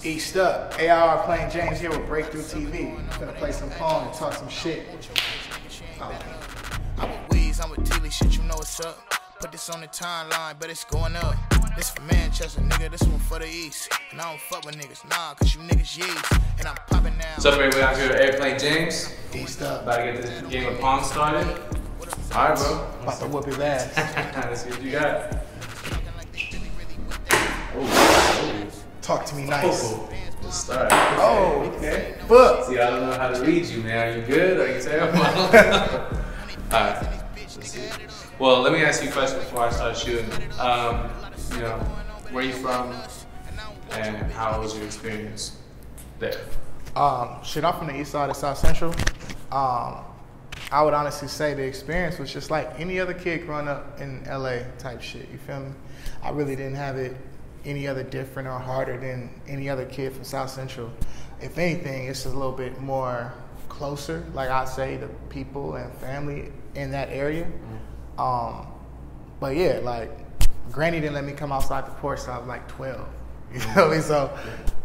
East up. AR playing James here with Breakthru TV. Gonna play some Pong and talk some shit. I'm with Weez, I'm with Tilly, shit, you know what's up. Put this on the timeline, but it's going up. This for Manchester, nigga, this one for the East. And I don't fuck with niggas, nah, cause you niggas yeast. And I'm popping now. What's up, everybody? Out here with Airplane James. East up. About to get this game of Pong started. Alright, bro. About to whoop his ass. Let's see what you got. Talk to me nice. Let's start. Oh, okay. Fuck. See, I don't know how to read you, man. Are you good? Are you terrible? Alright. Let's see. Well, let me ask you a question before I start shooting. You know, where are you from and how was your experience there? Shit, I'm from the east side of South Central. I would honestly say the experience was just like any other kid growing up in LA type shit, you feel me? I really didn't have it any other different or harder than any other kid from South Central. If anything, it's just a little bit more closer, like I say, the people and family in that area. But yeah, like, Granny didn't let me come outside the porch till I was like 12. You feel me? So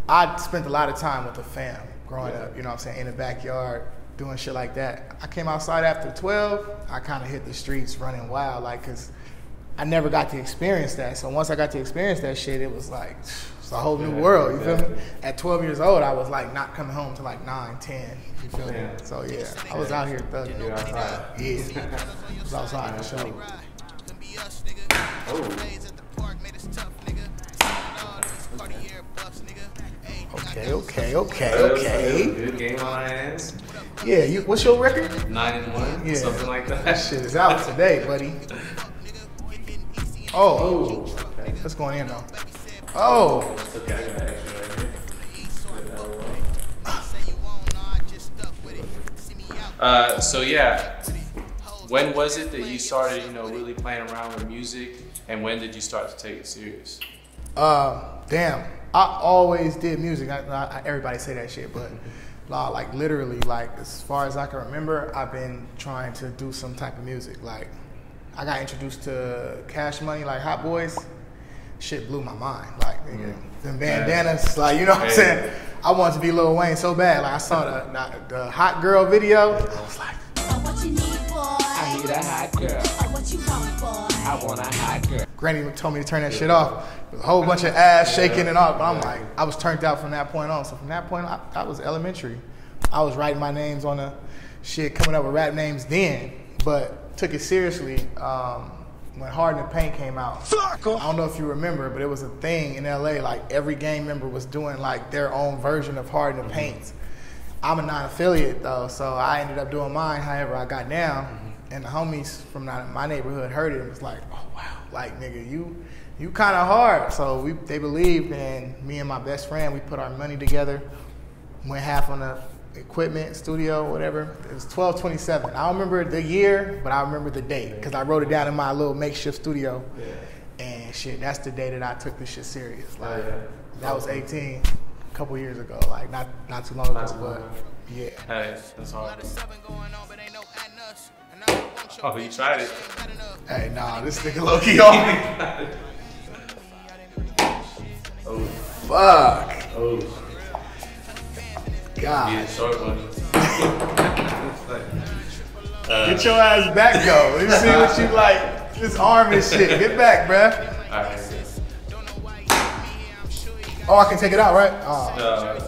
I spent a lot of time with the fam growing up, you know what I'm saying, in the backyard, doing shit like that. I came outside after 12, I kind of hit the streets running wild, like, cause I never got to experience that. So once I got to experience that shit, it was like, it's a whole new world, you feel me? At 12 years old, I was like not coming home till like 9, 10, you feel me? So yeah, I was out here thugging. You were outside? Yeah, I was outside for sure. Okay. Good game on our hands. Yeah, what's your record? 9-1, Yeah. something like that. That shit is out today, buddy. Oh, Okay. what's going in though? Oh, Okay, I got extra right here. So yeah, when was it that you started, you know, really playing around with music, and when did you start to take it serious? damn. I always did music. Everybody say that shit, but like literally, like as far as I can remember, I've been trying to do some type of music. Like I got introduced to Cash Money, like Hot Boys. Shit blew my mind. Like nigga, them bandanas, like you know what I'm saying. I wanted to be Lil Wayne so bad. Like I saw the Hot Girl video. I was like, What you need, boy? I need a hot girl. What you want, boy? I want a hot girl. Granny told me to turn that shit off. A whole bunch of ass shaking and all. But I'm like, I was turned out from that point on. So from that point on, I was elementary. I was writing my names on the shit, coming up with rap names then, but took it seriously when Hard in the Paint came out. I don't know if you remember, but it was a thing in LA. Like every gang member was doing like their own version of Hard in the Paint. I'm a non-affiliate though, so I ended up doing mine however I got down. And the homies from my neighborhood heard it and was like, oh wow, like nigga, you kind of hard. So they believed, and me and my best friend, we put our money together, went half on the equipment, studio, whatever. It was 12/27. I don't remember the year, but I remember the date because I wrote it down in my little makeshift studio. And shit, that's the day that I took this shit serious. Like that was 18, a couple years ago. Like not too long ago, but yeah. Hey, that's hard. Oh, you tried it. Hey, nah, this nigga low key on me. Oh, Fuck. oh. God. Yeah, short one. Get your ass back, though. Let me see what you like. This arm and shit. Get back, bruh. Alright. Oh, I can take it out, right?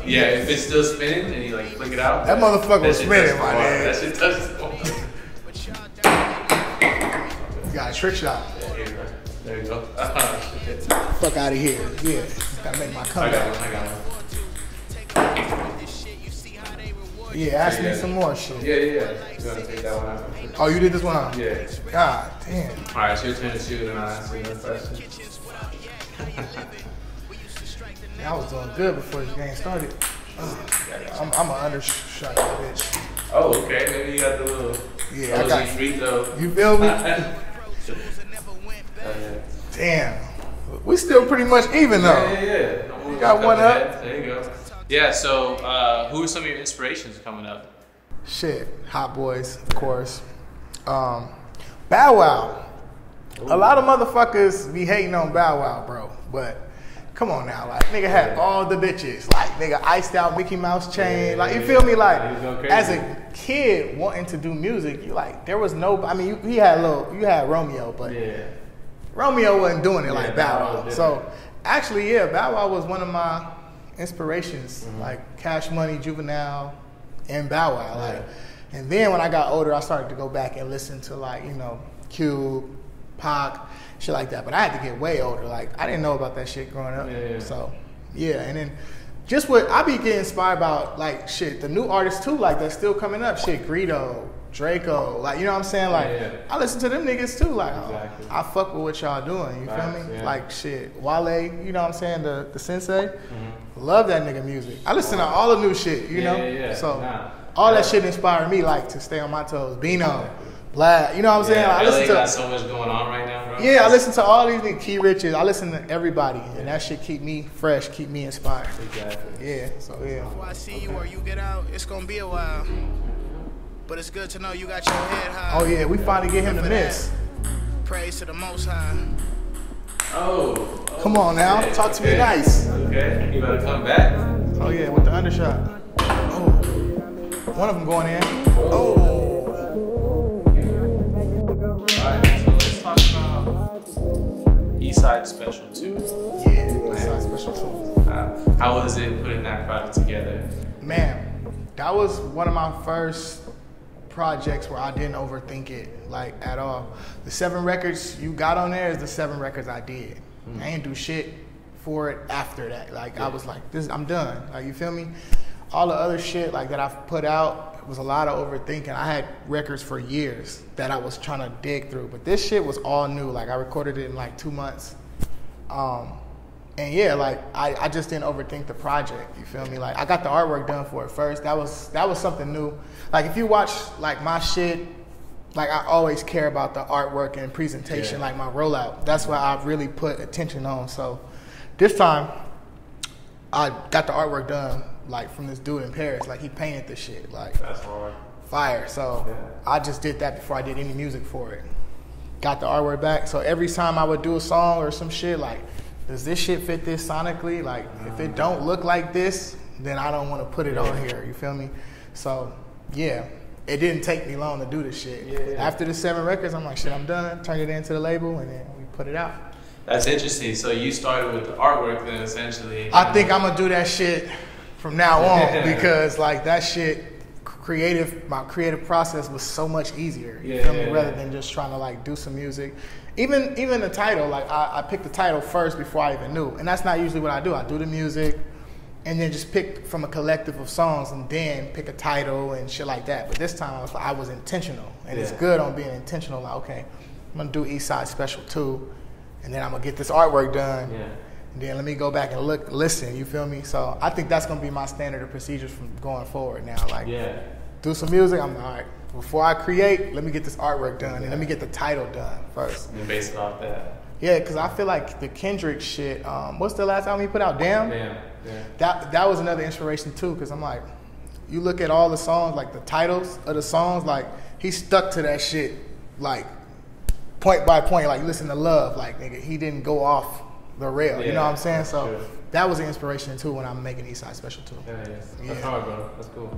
Yeah, if it's still spinning and you like flick it out. That motherfucker was shit spinning, touches my the water. nigga. That shit touches the water. You got a trick shot. Yeah, here you go. There you go. Fuck out of here. Yeah. Gotta make my I comeback. got one. Yeah, ask me some more shit. Yeah. You gotta take that one out. Oh, you did this one out? Yeah. God damn. Alright, it's your turn to shoot and I'll ask you another question. I was doing good before this game started. I'm an undershot bitch. Oh, okay. Maybe you got the little Yeah, I got free throw. you feel me? Damn. We still pretty much even though. Yeah. You got one up. There you go. Yeah, so who are some of your inspirations coming up? Shit, Hot Boys, of course. Bow Wow. A lot of motherfuckers be hating on Bow Wow, bro. But Come on now, like nigga had all the bitches, like nigga iced out Mickey Mouse chain, like you feel me, like as a kid wanting to do music, you like there was no, I mean you had Romeo, but Romeo wasn't doing it like Bow Wow. So actually, Bow Wow was one of my inspirations, like Cash Money, Juvenile, and Bow Wow, like. And then when I got older, I started to go back and listen to like Cube, Pac, shit like that. But I had to get way older. Like I didn't know about that shit growing up. So and then just what I be getting inspired about, like shit, the new artists too, like that's still coming up. Shit, Greedo, Draco, like you know what I'm saying? Like I listen to them niggas too. Like I fuck with what y'all doing. You feel me? Yeah. Like shit, Wale, you know what I'm saying? The sensei, love that nigga music. I listen to all the new shit. You know, so all that shit inspired me, like to stay on my toes. Bino. Black, you know what I'm saying? I listen to got so much going on right now, bro. Yeah, I listen to all these niggas, Key Richards. I listen to everybody, and that shit keep me fresh, keep me inspired. Exactly. Yeah, so yeah. Before I see you or you get out, it's gonna be a while. But it's good to know you got your head high. Oh yeah, we finally get him to miss. Praise to the Most High. Oh. Come on now, talk to me nice. Okay, you better come back. Oh yeah, with the undershot. Oh, one of them going in. Oh. Talk about Eastside Special 2. Yeah, Eastside Special 2. How was it putting that project together? Man, that was one of my first projects where I didn't overthink it, like, at all. The 7 records you got on there is the 7 records I did. I ain't do shit for it after that. Like, I was like, I'm done. Like, you feel me? All the other shit, like, that I've put out, was a lot of overthinking. I had records for years that I was trying to dig through, but this shit was all new. Like I recorded it in like 2 months. And yeah, like I just didn't overthink the project. You feel me? Like I got the artwork done for it first. That was something new. Like if you watch like my shit, like I always care about the artwork and presentation, like my rollout. That's what I really put attention on. So this time I got the artwork done, like from this dude in Paris. Like he painted the shit. Like that's hard. Fire. So I just did that before I did any music for it. Got the artwork back. So every time I would do a song or some shit, like, does this shit fit this sonically? Like, if it don't look like this, then I don't want to put it on here. You feel me? So yeah, it didn't take me long to do this shit. After the 7 records, I'm like, shit, I'm done. Turned it into the label, and then we put it out. That's interesting. So you started with the artwork, then essentially. I think I'm gonna do that shit from now on because like that shit, my creative process was so much easier. You feel me? Rather than just trying to like do some music. Even the title, like I picked the title first before I even knew, and that's not usually what I do. I do the music, and then just pick from a collective of songs, and then pick a title and shit like that. But this time I was intentional, and it's good on being intentional. Like, okay, I'm gonna do Eastside Special 2. And then I'm gonna get this artwork done. And then let me go back and listen. You feel me? So I think that's gonna be my standard of procedures from going forward now. Like, do some music. I'm all right. Before I create, let me get this artwork done, and let me get the title done first. And base it off that. Yeah, because I feel like the Kendrick shit. What's the last album he put out? Damn. That was another inspiration too. Because I'm like, you look at all the songs, like the titles of the songs, like he stuck to that shit, like. Point by point, like listen to Love, like nigga, he didn't go off the rail. You know what I'm saying? So that was an inspiration too when I'm making Eastside Special 2. That's hard, bro. That's cool.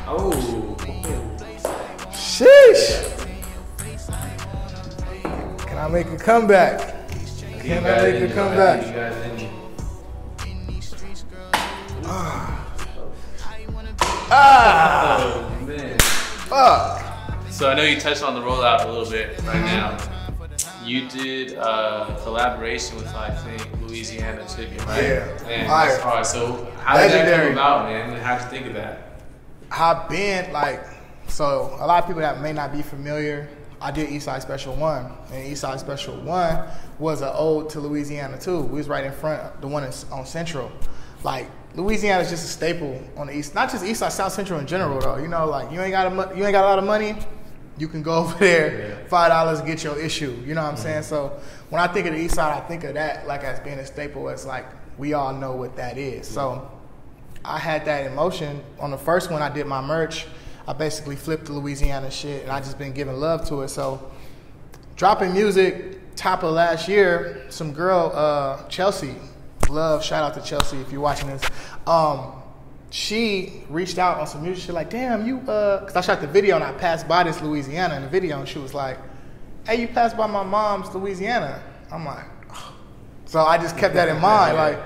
Oh. Sheesh. Can I make a comeback? Can I make a comeback? Oh, man. Fuck. So I know you touched on the rollout a little bit right now. You did a collaboration with, I think, Louisiana Chicken, right? Yeah. Man, that's hard. So how did that come about, man? And how'd you think of that? I've been like, so a lot of people that may not be familiar, I did Eastside Special 1. And Eastside Special 1 was an ode to Louisiana too. We was right in front, the one on Central. Like, Louisiana is just a staple on the East, not just East Side, South Central in general though. You know, like you ain't got a lot of money, you can go over there, $5 get your issue. You know what I'm saying? So when I think of the East Side, I think of that like as being a staple. It's like we all know what that is. So I had that in motion. On the first one, I did my merch. I basically flipped the Louisiana shit, and I just been giving love to it. So dropping music top of last year, some girl, Chelsea, shout out to Chelsea if you're watching this. She reached out on some music shit like, damn, you, cause I shot the video and I passed by this Louisiana in the video and she was like, hey, you passed by my mom's Louisiana. I'm like, oh. So I just kept that in mind. Like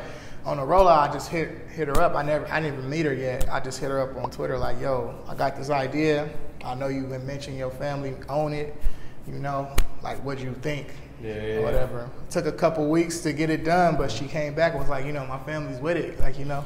on the rollout, I just hit her up. I didn't even meet her yet. I just hit her up on Twitter like, yo, I got this idea. I know you've been mentioning your family own it. You know, like, what do you think? Or whatever. Took a couple weeks to get it done, but she came back and was like, you know, my family's with it, like, you know.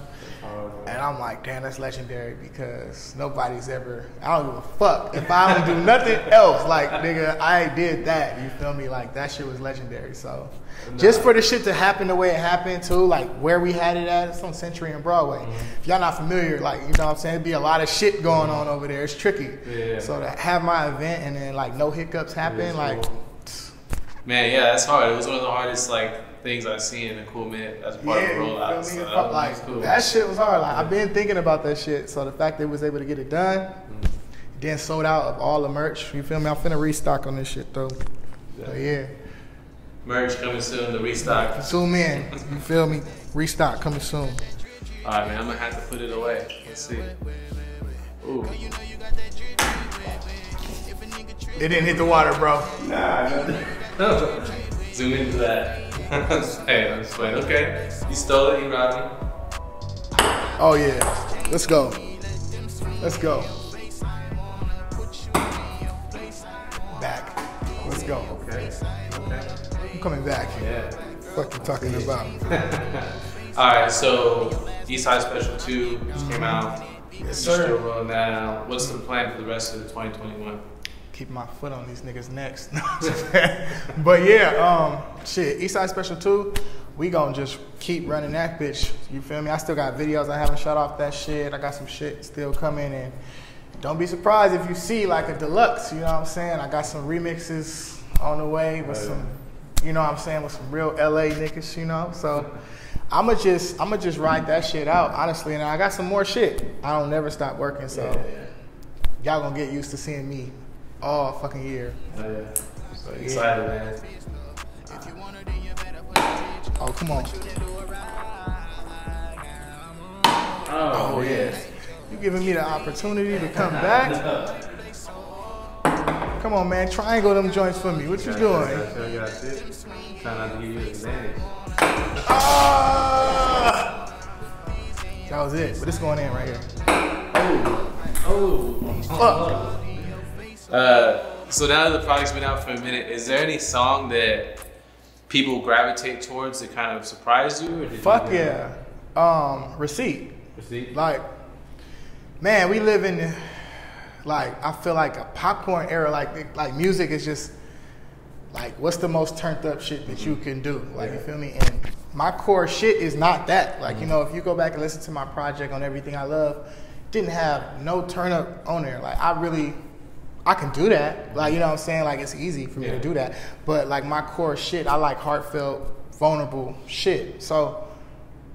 And I'm like, damn, that's legendary because nobody's ever, I don't give a fuck. If I don't do nothing else, like, nigga, I did that, you feel me? Like, that shit was legendary. So, just for the shit to happen the way it happened, too, like, where we had it at, it's on Century and Broadway. If y'all not familiar, like, you know what I'm saying, it'd be a lot of shit going on over there. It's tricky. So, to have my event and then, like, no hiccups happen, like, man, yeah, that's hard. It was one of the hardest like things I've seen in a cool minute as part of the rollout. So like, cool. That shit was hard. Like, I've been thinking about that shit. So the fact that it was able to get it done, then sold out of all the merch. You feel me? I'm finna restock on this shit though. Yeah. Merch coming soon. The restock. Zoom in. You feel me? Restock coming soon. All right, man. I'm gonna have to put it away. Let's see. Ooh. It didn't hit the water, bro. Nah, no. Zoom into that. Hey, I'm just playing. Okay. You stole it, you robbed me. Oh, yeah. Let's go. Let's go. Back. Let's go. Okay. I'm coming back. Yeah. What you talking about? Alright, so Eastside Special 2 just came out. Yes, You're sir. still rolling that out. What's the plan for the rest of the 2021? Keep my foot on these niggas' necks. But yeah, shit, Eastside Special 2, we gonna just keep running that bitch. You feel me? I still got videos I haven't shot off that shit. I got some shit still coming, and don't be surprised if you see like a deluxe, you know what I'm saying? I got some remixes on the way with some, you know what I'm saying, with some real LA niggas, you know? So I'ma just ride that shit out, honestly, and I got some more shit. I don't never stop working, so y'all gonna get used to seeing me all fucking year. Oh, yeah. So excited, man. Oh, come on. Oh, yeah. You giving me the opportunity to come back? Come on, man. Triangle them joints for me. What you doing? I got it. Trying not to give you an advantage. That was it. But it's going in right here. Oh. So now that the project's been out for a minute, is there any song that people gravitate towards that kind of surprised you? Or did Fuck you yeah. Receipt. Like, man, we live in, like, I feel like a popcorn era. Like music is just, like, what's the most turned up shit that you can do? Like, you feel me? And my core shit is not that. Like, you know, if you go back and listen to my project on Everything I Love, didn't have no turn up on there. Like, I can do that. Like, you know what I'm saying? Like, it's easy for me to do that. But, like, my core shit, I like heartfelt, vulnerable shit. So,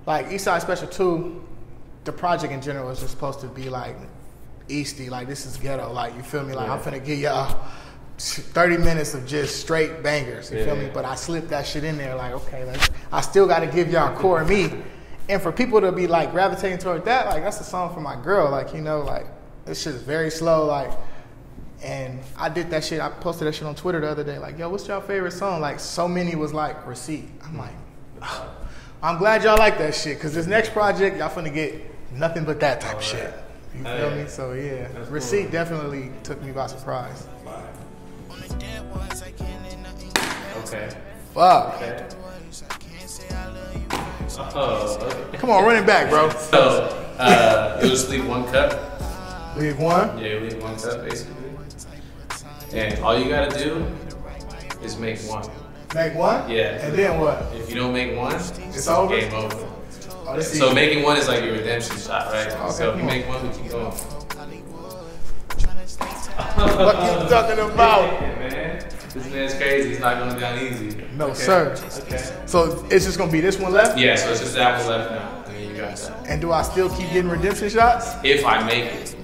like, Eastside Special 2, the project in general is just supposed to be, like, Easty. Like, this is ghetto. Like, you feel me? Like, I'm finna give y'all 30 minutes of just straight bangers. You feel me? But I slipped that shit in there. Like, okay, I still got to give y'all core me. And for people to be, like, gravitating toward that, like, that's a song for my girl. Like, you know, like, this shit is very slow. Like, and I did that shit. I posted that shit on Twitter the other day. Like, yo, what's y'all favorite song? Like, so many was like Receipt. I'm like, oh, I'm glad y'all like that shit. Because this next project, y'all finna get nothing but that type of shit. You feel me? So, yeah. That's Receipt definitely took me by surprise. Okay. Fuck. Okay. Oh, okay. Come on, run it back, bro. So, you'll just leave one cup. Leave one? Yeah, you leave one cup, basically. And all you gotta do is make one. Make one? Yeah. And then what? If you don't make one, It's over? game over. Oh, this So easy. making one is like your redemption shot, right? Okay, So if you come make one, we keep going. What you talking about? Yeah, man. This man's crazy. He's not going down easy. No, Okay. sir. Okay. So it's just gonna be this one left? Yeah, so it's just that one left now. And then you got that. And do I still keep getting redemption shots? If I make it.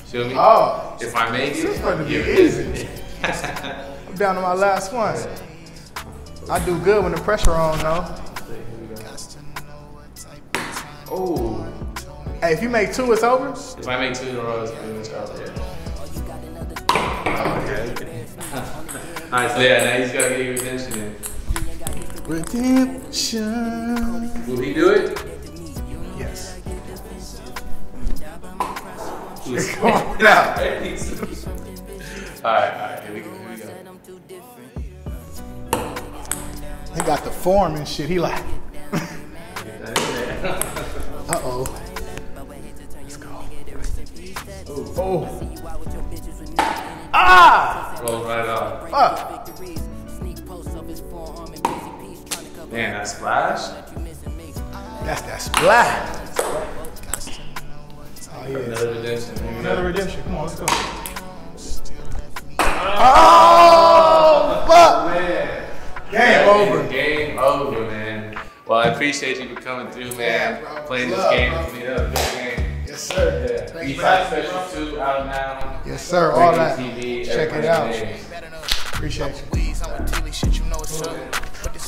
Feel me? Oh. If I make it, This is gonna be you're easy. down to my last one. I do good when the pressure on, though. Oh. Hey, if you make 2, it's over. If I make 2 in a row, it's pretty much over. Alright, so yeah, now he's gotta get your redemption in. Redemption. Will he do it? Yes. Come on now. Alright, here we go. He got the form and shit. He like. Uh-oh. Let's go. Oh. Ah! Roll right off. Fuck. Man, that splash? That's that splash. Oh, yeah. Another redemption. Another redemption. Come on, let's go. Oh, fuck. Man. Game over. Game over, man. Well, I appreciate you for coming through, man. Yeah, bro. Playing this Love, game bro. with me. That was a good game. Yes, sir. Yeah. Thank you You for Fight having me, Special 2 out now. Yes, sir. All Breakthru that. TV, Check it out. Appreciate you.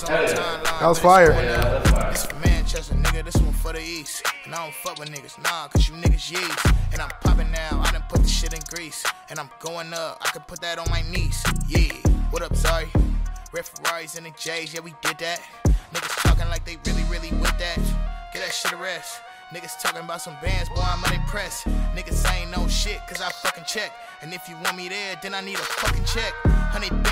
That was fire. Yeah, that's fine. This for Manchester, nigga, this one for the East. And I don't fuck with niggas, nah, cause you niggas yeast. And I'm popping now, I done put the shit in grease. And I'm going up, I could put that on my niece. Yeah, what up, sorry? Red Ferraris and the J's, yeah, we did that. Niggas talking like they really with that. Get that shit a rest. Niggas talking about some bands, boy, I'm unimpressed. Niggas ain't no shit, cause I fucking check. And if you want me there, then I need a fucking check. 100 bands.